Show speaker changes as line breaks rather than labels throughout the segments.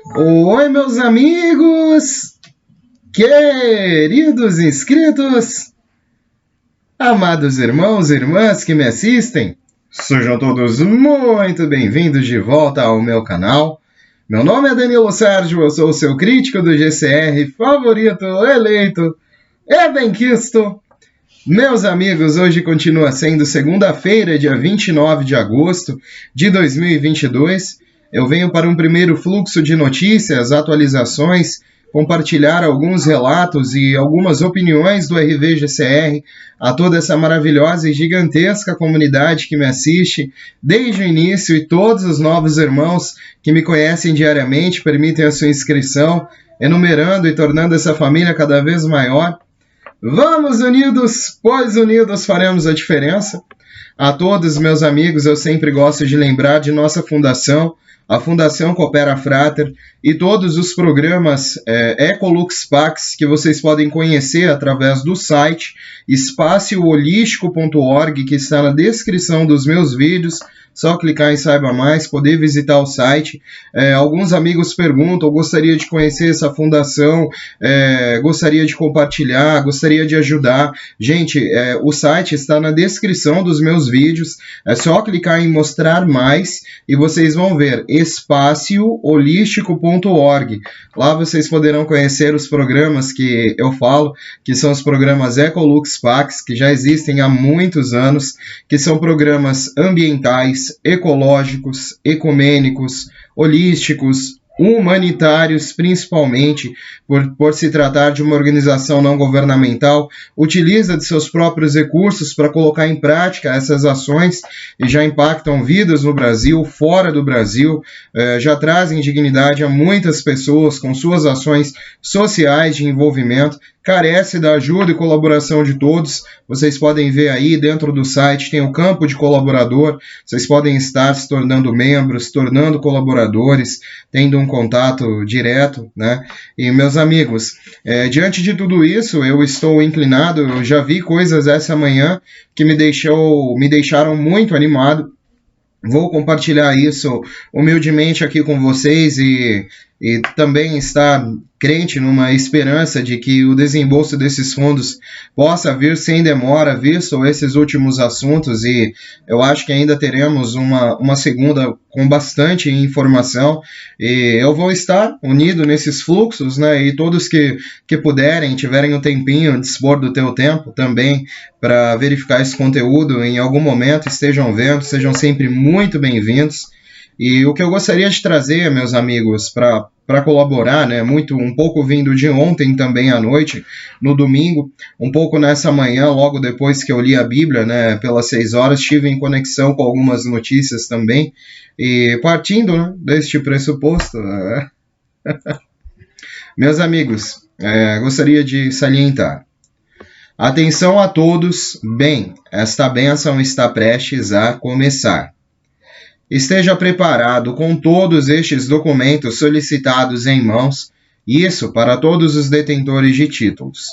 Oi, meus amigos, queridos inscritos, amados irmãos e irmãs que me assistem, sejam todos muito bem-vindos de volta ao meu canal. Meu nome é Danilo Sérgio, eu sou o seu crítico do GCR favorito, eleito e benquisto. Meus amigos, hoje continua sendo segunda-feira, dia 29 de agosto de 2022. Eu venho para um primeiro fluxo de notícias, atualizações, compartilhar alguns relatos e algumas opiniões do RVGCR a toda essa maravilhosa e gigantesca comunidade que me assiste desde o início e todos os novos irmãos que me conhecem diariamente, permitem a sua inscrição, enumerando e tornando essa família cada vez maior. Vamos unidos, pois unidos faremos a diferença. A todos meus amigos, eu sempre gosto de lembrar de nossa fundação, a Fundação Coopera Frater, e todos os programas Ecolux Pax que vocês podem conhecer através do site espacioholístico.org, que está na descrição dos meus vídeos. Só clicar em Saiba Mais, poder visitar o site. Alguns amigos perguntam, gostaria de conhecer essa fundação, gostaria de compartilhar, gostaria de ajudar. Gente, o site está na descrição dos meus vídeos, é só clicar em mostrar mais e vocês vão ver espacioholístico.org. Lá vocês poderão conhecer os programas que eu falo, que são os programas Ecolux Pax, que já existem há muitos anos, que são programas ambientais, ecológicos, ecumênicos, holísticos, humanitários, principalmente por se tratar de uma organização não governamental, utiliza de seus próprios recursos para colocar em prática essas ações e já impactam vidas no Brasil, fora do Brasil, já trazem dignidade a muitas pessoas com suas ações sociais de envolvimento. Carece da ajuda e colaboração de todos. Vocês podem ver aí dentro do site, tem o campo de colaborador, vocês podem estar se tornando membros, se tornando colaboradores, tendo um contato direto, né? E meus amigos, diante de tudo isso, eu estou inclinado, eu já vi coisas essa manhã que me deixaram muito animado. Vou compartilhar isso humildemente aqui com vocês e também estar crente numa esperança de que o desembolso desses fundos possa vir sem demora, visto esses últimos assuntos, e eu acho que ainda teremos uma segunda com bastante informação, e eu vou estar unido nesses fluxos, né, e todos que puderem, tiverem um tempinho, dispor do teu tempo também para verificar esse conteúdo em algum momento, estejam vendo, sejam sempre muito bem-vindos. E o que eu gostaria de trazer, meus amigos, para colaborar, né, um pouco vindo de ontem também à noite, no domingo, um pouco nessa manhã, logo depois que eu li a Bíblia, né, pelas 6 horas, estive em conexão com algumas notícias também, e partindo, né, deste pressuposto, meus amigos, gostaria de salientar. Atenção a todos, bem, esta bênção está prestes a começar. Esteja preparado com todos estes documentos solicitados em mãos, isso para todos os detentores de títulos.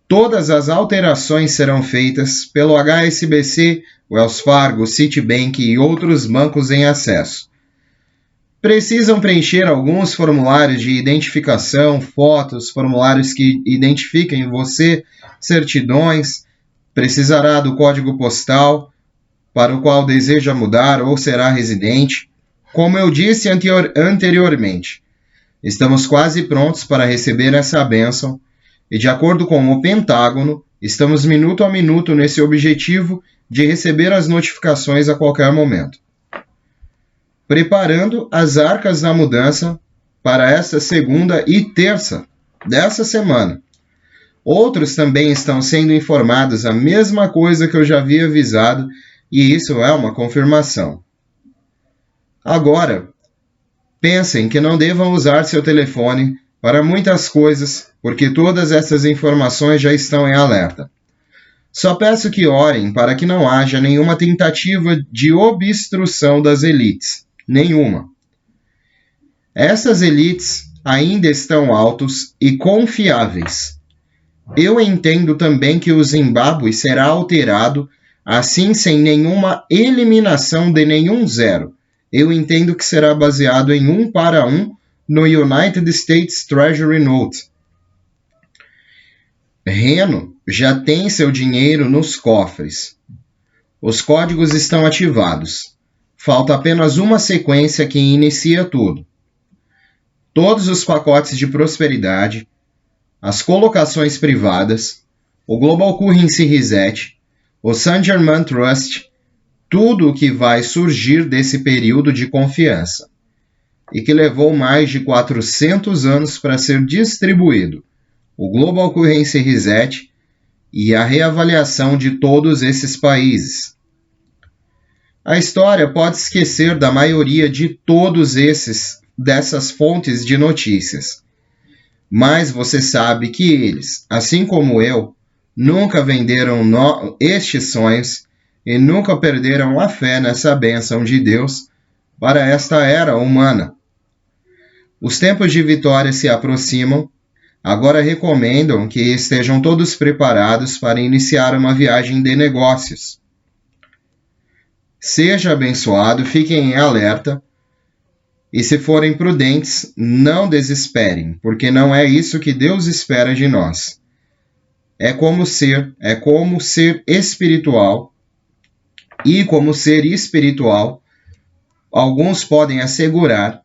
Todas as alterações serão feitas pelo HSBC, Wells Fargo, Citibank e outros bancos em acesso. Precisam preencher alguns formulários de identificação, fotos, formulários que identifiquem você, certidões, precisará do código postal para o qual deseja mudar ou será residente. Como eu disse anteriormente, estamos quase prontos para receber essa bênção e, de acordo com o Pentágono, estamos minuto a minuto nesse objetivo de receber as notificações a qualquer momento. Preparando as arcas da mudança para esta segunda e terça dessa semana. Outros também estão sendo informados a mesma coisa que eu já havia avisado, e isso é uma confirmação. Agora, pensem que não devam usar seu telefone para muitas coisas, porque todas essas informações já estão em alerta. Só peço que orem para que não haja nenhuma tentativa de obstrução das elites. Nenhuma. Essas elites ainda estão altos e confiáveis. Eu entendo também que o Zimbábue será alterado, assim sem nenhuma eliminação de nenhum zero. Eu entendo que será baseado em 1 para 1 no United States Treasury Note. Reno já tem seu dinheiro nos cofres. Os códigos estão ativados. Falta apenas uma sequência que inicia tudo. Todos os pacotes de prosperidade, as colocações privadas, o Global Currency Reset, o Saint Germain Trust, tudo o que vai surgir desse período de confiança e que levou mais de 400 anos para ser distribuído. O Global Currency Reset e a reavaliação de todos esses países. A história pode esquecer da maioria de todos dessas fontes de notícias, mas você sabe que eles, assim como eu, nunca venderam estes sonhos e nunca perderam a fé nessa bênção de Deus para esta era humana. Os tempos de vitória se aproximam. Agora recomendam que estejam todos preparados para iniciar uma viagem de negócios. Seja abençoado, fiquem em alerta e, se forem prudentes, não desesperem, porque não é isso que Deus espera de nós. É como ser espiritual, e como ser espiritual, alguns podem assegurar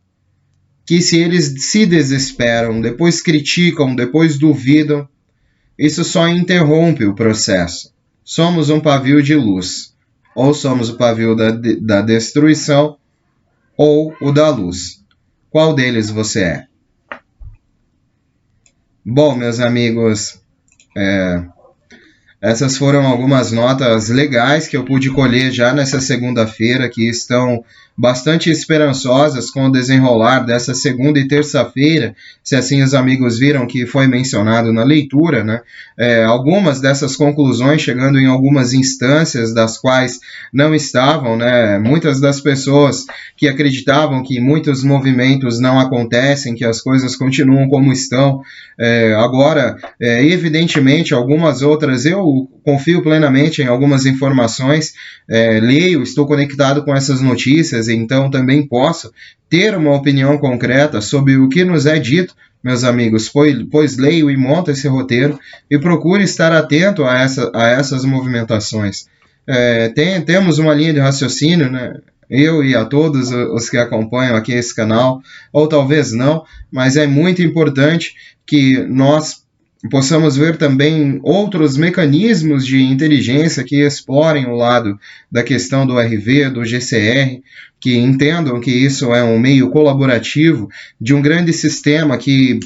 que se eles se desesperam, depois criticam, depois duvidam, isso só interrompe o processo. Somos um pavio de luz. Ou somos o pavio da destruição, ou o da luz. Qual deles você é? Bom, meus amigos, essas foram algumas notas legais que eu pude colher já nessa segunda-feira, que estão bastante esperançosas com o desenrolar dessa segunda e terça-feira, se assim os amigos viram que foi mencionado na leitura, né? Algumas dessas conclusões chegando em algumas instâncias das quais não estavam, né? Muitas das pessoas que acreditavam que muitos movimentos não acontecem, que as coisas continuam como estão, agora, evidentemente, algumas outras, eu confio plenamente em algumas informações, leio, estou conectado com essas notícias, então também posso ter uma opinião concreta sobre o que nos é dito, meus amigos, pois leio e monto esse roteiro e procuro estar atento a essas movimentações. Temos uma linha de raciocínio, né? Eu e a todos os que acompanham aqui esse canal, ou talvez não, mas é muito importante que nós possamos ver também outros mecanismos de inteligência que explorem o lado da questão do RV, do GCR, que entendam que isso é um meio colaborativo de um grande sistema que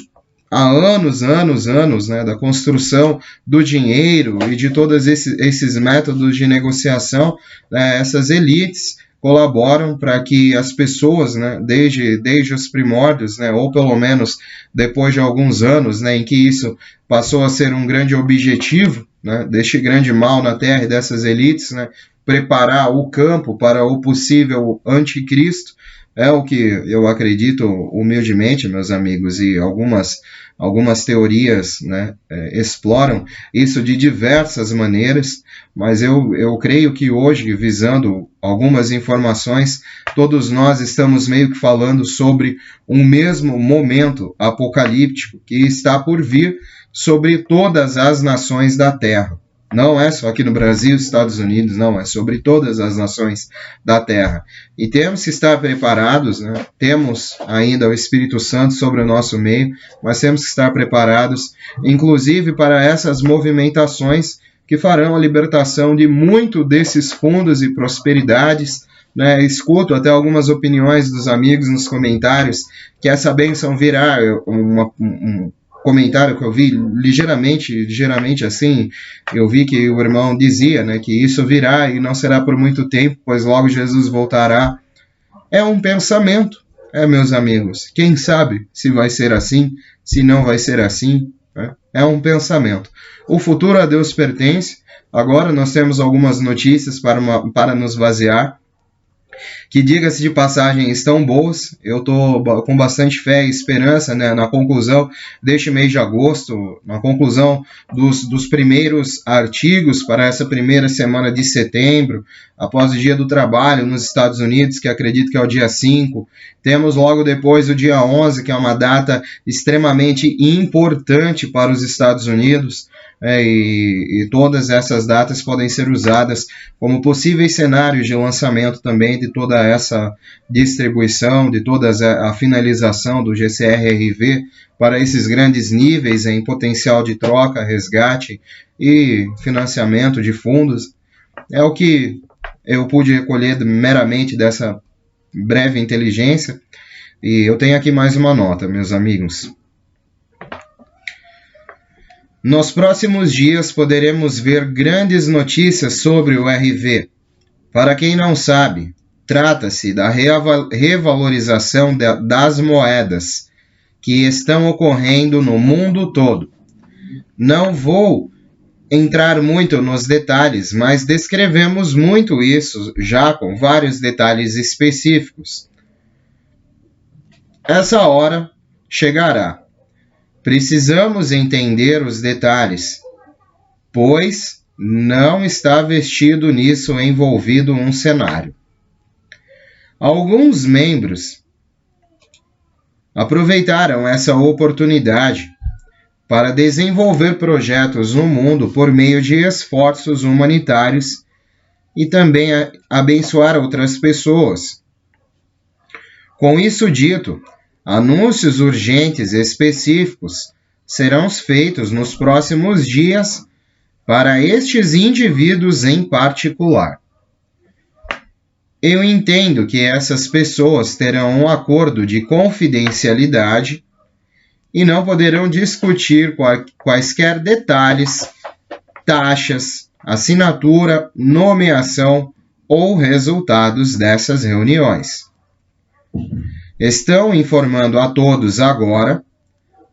há anos, né, da construção do dinheiro e de todos esses métodos de negociação, essas elites colaboram para que as pessoas, né, desde os primórdios, né, ou pelo menos depois de alguns anos, né, em que isso passou a ser um grande objetivo, né, deste grande mal na Terra e dessas elites, né, preparar o campo para o possível anticristo, é o que eu acredito humildemente, meus amigos, e algumas teorias, né, exploram isso de diversas maneiras, mas eu creio que hoje, visando algumas informações, todos nós estamos meio que falando sobre um mesmo momento apocalíptico que está por vir sobre todas as nações da Terra. Não é só aqui no Brasil, Estados Unidos, não, é sobre todas as nações da Terra. E temos que estar preparados, né? Temos ainda o Espírito Santo sobre o nosso meio, mas temos que estar preparados, inclusive para essas movimentações que farão a libertação de muito desses fundos e prosperidades, né? Escuto até algumas opiniões dos amigos nos comentários que essa bênção virá, um comentário que eu vi ligeiramente assim, eu vi que o irmão dizia, né, que isso virá e não será por muito tempo, pois logo Jesus voltará. É um pensamento, meus amigos. Quem sabe se vai ser assim, se não vai ser assim, né? É um pensamento. O futuro a Deus pertence. Agora nós temos algumas notícias para nos basear. que, diga-se de passagem, estão boas. Eu estou com bastante fé e esperança, né, na conclusão deste mês de agosto, na conclusão dos primeiros artigos para essa primeira semana de setembro, após o Dia do Trabalho nos Estados Unidos, que acredito que é o dia 5. Temos logo depois o dia 11, que é uma data extremamente importante para os Estados Unidos. E todas essas datas podem ser usadas como possíveis cenários de lançamento também de toda essa distribuição, de toda a finalização do GCR-RV para esses grandes níveis em potencial de troca, resgate e financiamento de fundos. É o que eu pude recolher meramente dessa breve inteligência. E eu tenho aqui mais uma nota, meus amigos. Nos próximos dias poderemos ver grandes notícias sobre o RV. Para quem não sabe, trata-se da revalorização das moedas que estão ocorrendo no mundo todo. Não vou entrar muito nos detalhes, mas descrevemos muito isso já com vários detalhes específicos. Essa hora chegará. Precisamos entender os detalhes, pois não está vestido nisso envolvido um cenário. Alguns membros aproveitaram essa oportunidade para desenvolver projetos no mundo por meio de esforços humanitários e também abençoar outras pessoas. Com isso dito, anúncios urgentes específicos serão feitos nos próximos dias para estes indivíduos em particular. Eu entendo que essas pessoas terão um acordo de confidencialidade e não poderão discutir quaisquer detalhes, taxas, assinatura, nomeação ou resultados dessas reuniões. Estão informando a todos agora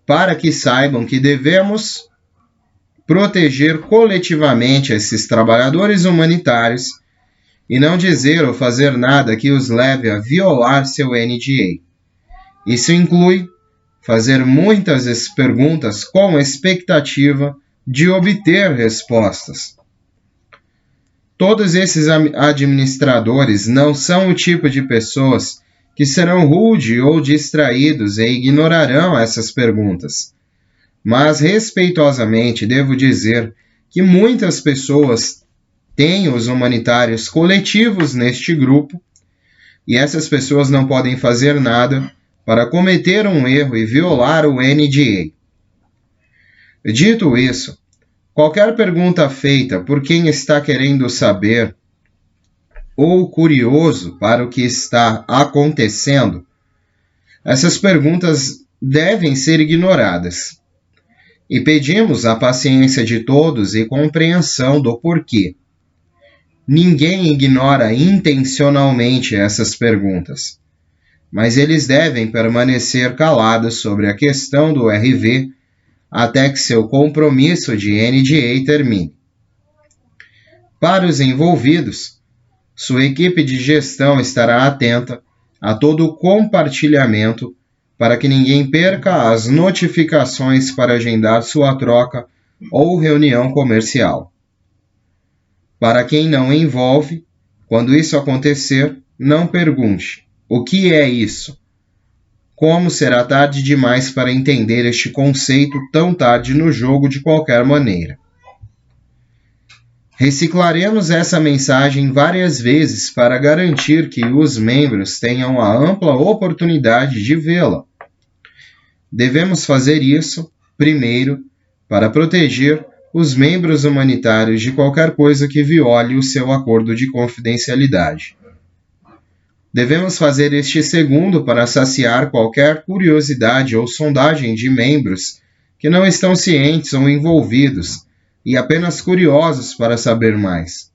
para que saibam que devemos proteger coletivamente esses trabalhadores humanitários e não dizer ou fazer nada que os leve a violar seu NDA. Isso inclui fazer muitas perguntas com expectativa de obter respostas. Todos esses administradores não são o tipo de pessoas que serão rudes ou distraídos e ignorarão essas perguntas. Mas, respeitosamente, devo dizer que muitas pessoas têm os humanitários coletivos neste grupo e essas pessoas não podem fazer nada para cometer um erro e violar o NDA. Dito isso, qualquer pergunta feita por quem está querendo saber ou curioso para o que está acontecendo, essas perguntas devem ser ignoradas. E pedimos a paciência de todos e compreensão do porquê. Ninguém ignora intencionalmente essas perguntas, mas eles devem permanecer calados sobre a questão do RV até que seu compromisso de NDA termine. Para os envolvidos, sua equipe de gestão estará atenta a todo o compartilhamento para que ninguém perca as notificações para agendar sua troca ou reunião comercial. Para quem não envolve, quando isso acontecer, não pergunte: o que é isso? Como será tarde demais para entender este conceito tão tarde no jogo de qualquer maneira? Reciclaremos essa mensagem várias vezes para garantir que os membros tenham a ampla oportunidade de vê-la. Devemos fazer isso, primeiro, para proteger os membros humanitários de qualquer coisa que viole o seu acordo de confidencialidade. Devemos fazer este segundo para saciar qualquer curiosidade ou sondagem de membros que não estão cientes ou envolvidos e apenas curiosos para saber mais.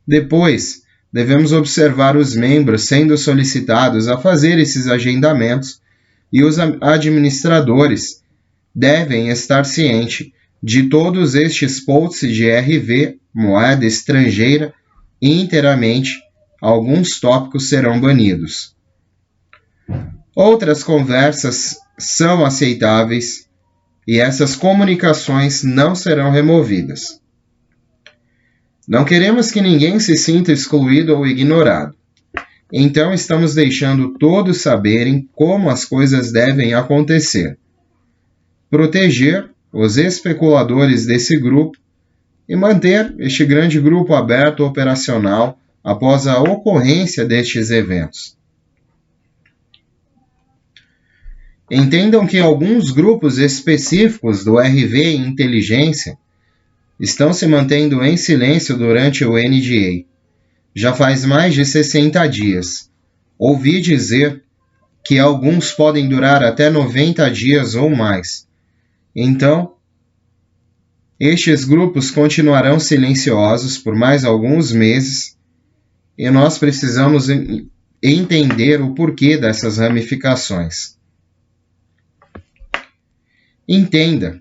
Depois, devemos observar os membros sendo solicitados a fazer esses agendamentos e os administradores devem estar cientes de todos estes posts de RV, moeda estrangeira, inteiramente alguns tópicos serão banidos. Outras conversas são aceitáveis e essas comunicações não serão removidas. Não queremos que ninguém se sinta excluído ou ignorado. Então estamos deixando todos saberem como as coisas devem acontecer. Proteger os especuladores desse grupo e manter este grande grupo aberto operacional após a ocorrência destes eventos. Entendam que alguns grupos específicos do RV e Inteligência estão se mantendo em silêncio durante o NDA. Já faz mais de 60 dias. Ouvi dizer que alguns podem durar até 90 dias ou mais. Então, estes grupos continuarão silenciosos por mais alguns meses e nós precisamos entender o porquê dessas ramificações. Entenda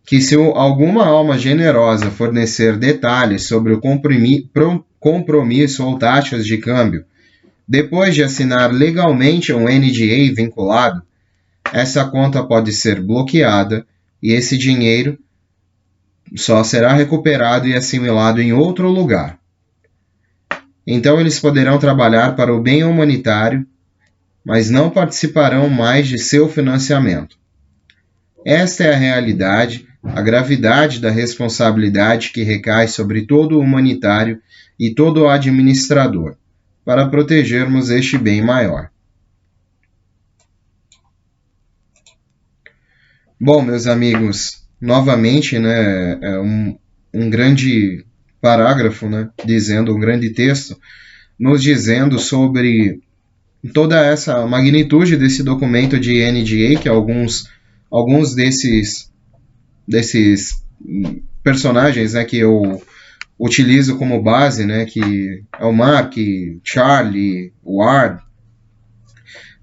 que se alguma alma generosa fornecer detalhes sobre o compromisso ou taxas de câmbio depois de assinar legalmente um NDA vinculado, essa conta pode ser bloqueada e esse dinheiro só será recuperado e assimilado em outro lugar. Então eles poderão trabalhar para o bem humanitário, mas não participarão mais de seu financiamento. Esta é a realidade, a gravidade da responsabilidade que recai sobre todo o humanitário e todo o administrador, para protegermos este bem maior. Bom, meus amigos, novamente, né, um grande parágrafo, né, dizendo, um grande texto, nos dizendo sobre toda essa magnitude desse documento de NDA, que alguns desses personagens, né, que eu utilizo como base, né, que é o Mark, Charlie, Ward,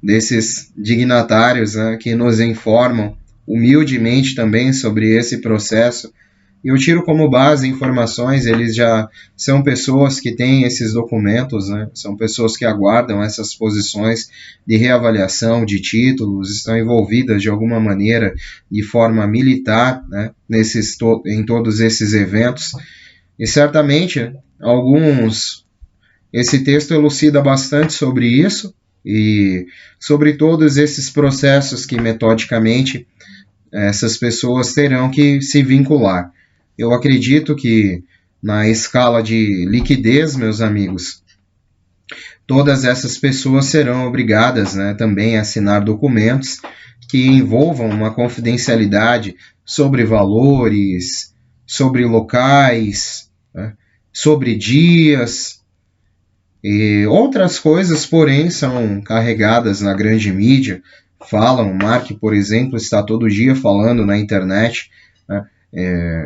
desses dignatários, né, que nos informam humildemente também sobre esse processo. E eu tiro como base informações, eles já são pessoas que têm esses documentos, né? São pessoas que aguardam essas posições de reavaliação de títulos, estão envolvidas de alguma maneira de forma militar, né? Em todos esses eventos. E certamente esse texto elucida bastante sobre isso e sobre todos esses processos que metodicamente essas pessoas terão que se vincular. Eu acredito que na escala de liquidez, meus amigos, todas essas pessoas serão obrigadas, né, também a assinar documentos que envolvam uma confidencialidade sobre valores, sobre locais, né, sobre dias e outras coisas, porém, são carregadas na grande mídia. Falam, o Mark, por exemplo, está todo dia falando na internet, né?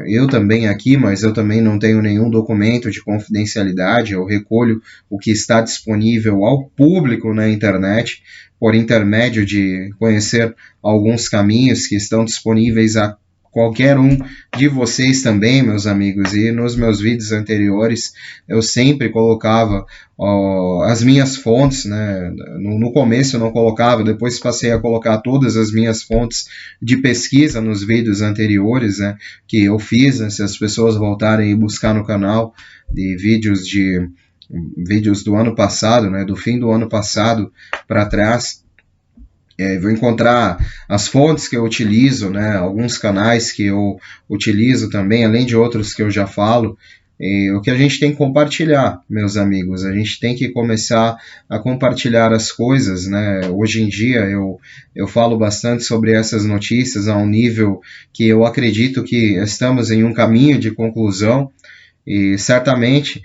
Eu também aqui, mas eu também não tenho nenhum documento de confidencialidade, eu recolho o que está disponível ao público na internet, por intermédio de conhecer alguns caminhos que estão disponíveis a qualquer um de vocês também, meus amigos, e nos meus vídeos anteriores eu sempre colocava as minhas fontes, né? No começo eu não colocava, depois passei a colocar todas as minhas fontes de pesquisa nos vídeos anteriores, né, que eu fiz, né, se as pessoas voltarem e buscar no canal de vídeos do ano passado, né, do fim do ano passado para trás, vou encontrar as fontes que eu utilizo, né, alguns canais que eu utilizo também, além de outros que eu já falo. E o que a gente tem que compartilhar, meus amigos, a gente tem que começar a compartilhar as coisas, né? Hoje em dia eu falo bastante sobre essas notícias a um nível que eu acredito que estamos em um caminho de conclusão e certamente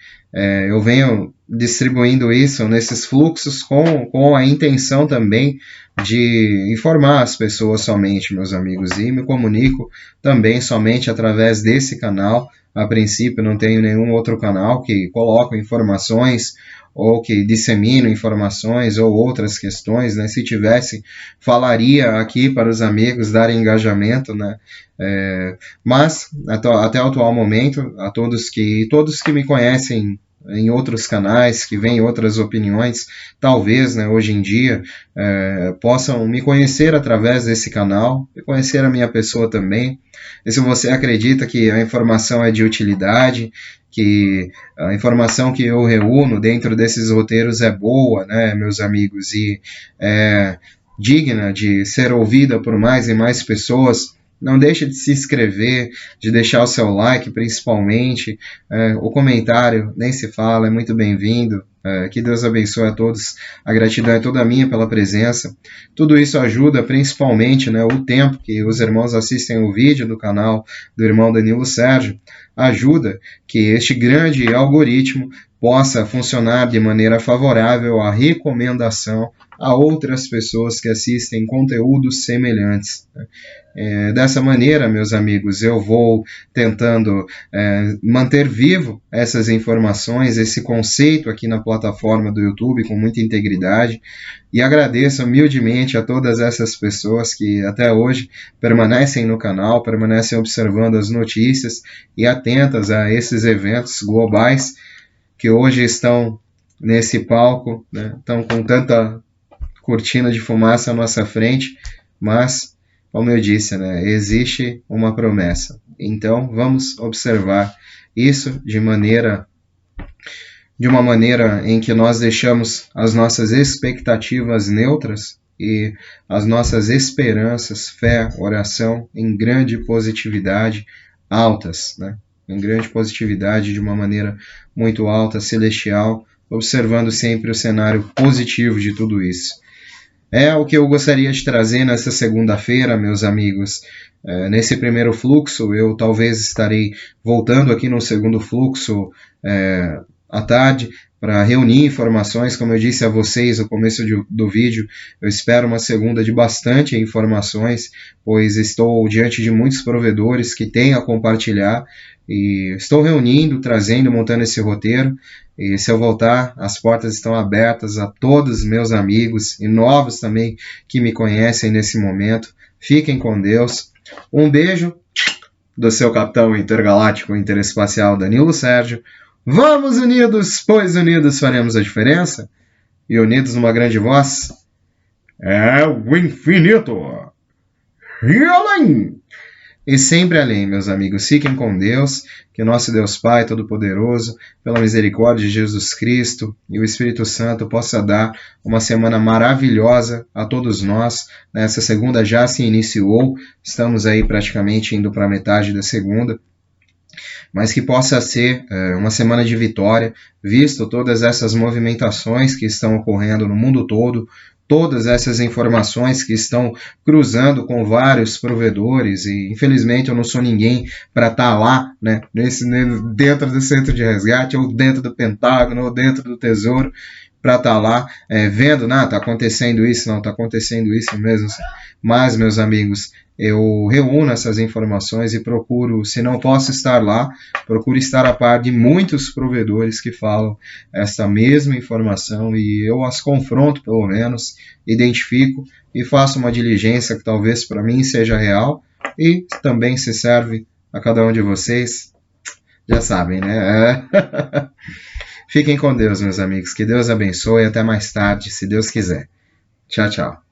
eu venho distribuindo isso nesses fluxos com a intenção também de informar as pessoas somente, meus amigos, e me comunico também somente através desse canal. A princípio não tenho nenhum outro canal que coloque informações ou que dissemine informações ou outras questões, né? Se tivesse, falaria aqui para os amigos darem engajamento, né? Mas até o atual momento, todos que me conhecem em outros canais, que veem outras opiniões, talvez, né, hoje em dia, possam me conhecer através desse canal, e conhecer a minha pessoa também. E se você acredita que a informação é de utilidade, que a informação que eu reúno dentro desses roteiros é boa, né, meus amigos, e é digna de ser ouvida por mais e mais pessoas, não deixe de se inscrever, de deixar o seu like, principalmente. O comentário nem se fala, é muito bem-vindo. Que Deus abençoe a todos. A gratidão é toda minha pela presença. Tudo isso ajuda, principalmente, né, o tempo que os irmãos assistem o vídeo do canal do irmão Danilo Sérgio, ajuda que este grande algoritmo possa funcionar de maneira favorável à recomendação a outras pessoas que assistem conteúdos semelhantes. Dessa maneira, meus amigos, eu vou tentando manter vivo essas informações, esse conceito aqui na plataforma do YouTube com muita integridade, e agradeço humildemente a todas essas pessoas que até hoje permanecem no canal, permanecem observando as notícias e atentas a esses eventos globais que hoje estão nesse palco, né? Estão com tanta cortina de fumaça à nossa frente, mas, como eu disse, né, existe uma promessa. Então, vamos observar isso de uma maneira em que nós deixamos as nossas expectativas neutras e as nossas esperanças, fé, oração em grande positividade altas, né? Em grande positividade, de uma maneira muito alta, celestial, observando sempre o cenário positivo de tudo isso. É o que eu gostaria de trazer nessa segunda-feira, meus amigos. Nesse primeiro fluxo, eu talvez estarei voltando aqui no segundo fluxo à tarde, para reunir informações, como eu disse a vocês no começo do vídeo. Eu espero uma segunda de bastante informações, pois estou diante de muitos provedores que têm a compartilhar, e estou reunindo, trazendo, montando esse roteiro. E se eu voltar, as portas estão abertas a todos os meus amigos e novos também que me conhecem nesse momento. Fiquem com Deus. Um beijo do seu capitão intergaláctico interespacial Danilo Sérgio. Vamos unidos, pois unidos faremos a diferença. E unidos numa grande voz, é o infinito. E além. E sempre além, meus amigos. Fiquem com Deus, que o nosso Deus Pai Todo-Poderoso, pela misericórdia de Jesus Cristo e o Espírito Santo, possa dar uma semana maravilhosa a todos nós. Essa segunda já se iniciou, estamos aí praticamente indo para a metade da segunda, mas que possa ser uma semana de vitória, visto todas essas movimentações que estão ocorrendo no mundo todo, todas essas informações que estão cruzando com vários provedores, e infelizmente eu não sou ninguém para estar lá, né, dentro do centro de resgate, ou dentro do Pentágono, ou dentro do Tesouro, para estar lá vendo, está acontecendo isso, não, está acontecendo isso mesmo. Mas, meus amigos, eu reúno essas informações e procuro, se não posso estar lá, procuro estar a par de muitos provedores que falam essa mesma informação, e eu as confronto, pelo menos, identifico e faço uma diligência que talvez para mim seja real e também se serve a cada um de vocês. Já sabem, né? Fiquem com Deus, meus amigos. Que Deus abençoe. Até mais tarde, se Deus quiser. Tchau, tchau.